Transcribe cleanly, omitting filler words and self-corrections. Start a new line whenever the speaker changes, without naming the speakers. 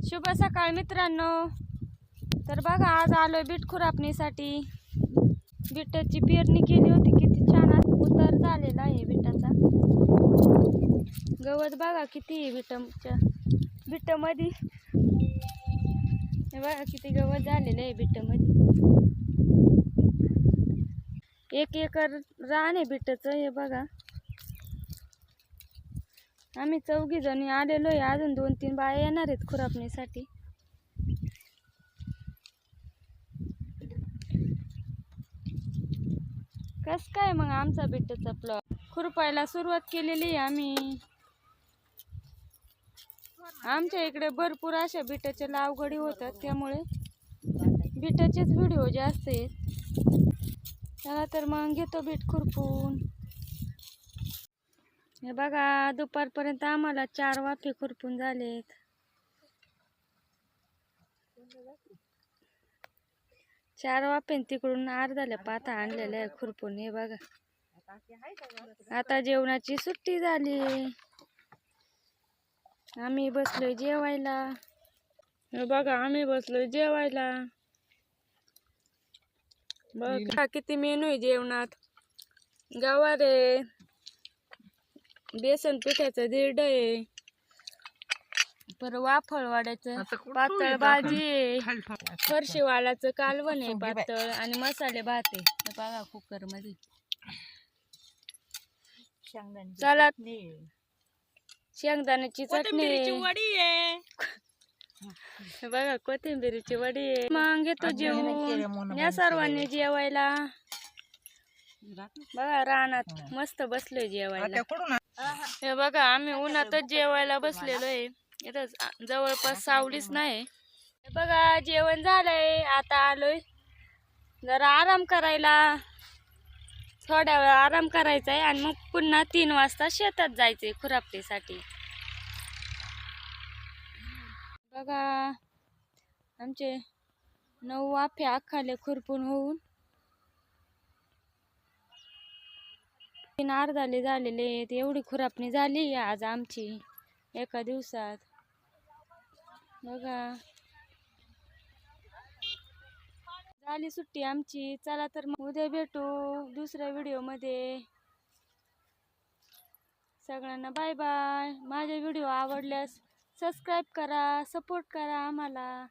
शुभ सकाळ मित्रांनो। तर बघा आज आलोय बीट खुरपणीसाठी। बीटाची पेरणी केली होती, किती छान उतार झालेला आहे बीटाचा। गवत बघा किती आहे बीटामध्ये। हे बघा किती गवत झालेलं आहे बीटामध्ये। 1 एकर रान आहे बीटाचं। हे बघा आम्ही 4 जणी आलेलो आहे, अजून 2-3 बाया येणार आहेत खुरपणीसाठी। कस काय मग आमचा बीटाचा प्लॉट खुरपायला सुरुवात केलेली आहे आम्ही। आमच्या इकडे भरपूर अशा बीटाच्या लागवडी होतात, त्यामुळे बीटाचेच व्हिडिओ जास्त आहेत। चला तर मग घेतो बीट खुरपून। हे बघा दुपारपर्यंत आम्हाला 4 वाफे खुरपून झालेत। 4 वाफे तिकडून अर्ध्याला पाता आणलेल्या आहे खुरपून। हे बघा आता जेवणाची सुट्टी झाली, आम्ही बसलोय जेवायला। हे बघा आम्ही बसलोय जेवायला। बघा किती मेनू आहे जेवणात। गवार आहे, बेसन पिठाचं दीड आहे, पर वाफळ वाड्याचं पातळ भाजी आहे, फरशीवालाचं कालवण आहे पातळ, आणि मसाले भात आहे। बघा कुकर मध्ये। चला शेंगदाण्याची चटणी आहे, बघा कोथिंबीरीची वडी आहे। मग घेतो जेवून या सर्वांनी जेवायला। बघा रानात मस्त बसलोय जेवायला। हे बघा आम्ही उन्हातच जेवायला बसलेलो आहे, इथं जवळपास सावलीच नाही। हे बघा जेवण झालंय, आता आलोय जरा आराम करायला। थोड्या वेळ आराम करायचा आहे आणि मग पुन्हा 3 वाजता शेतात जायचंय खुरपणीसाठी। बघा आमचे 9 वाफे अख्खाले खुरपून होऊन 3 अर्धाले झालेले आहेत। एवढी खुरपणी झाली आज आमची एका दिवसात। बघा झाली सुट्टी आमची। चला तर मग उद्या भेटू दुसऱ्या व्हिडिओ मध्ये। सगळ्यांना बाय बाय। माझे व्हिडिओ आवडल्यास सबस्क्राईब करा, सपोर्ट करा आम्हाला।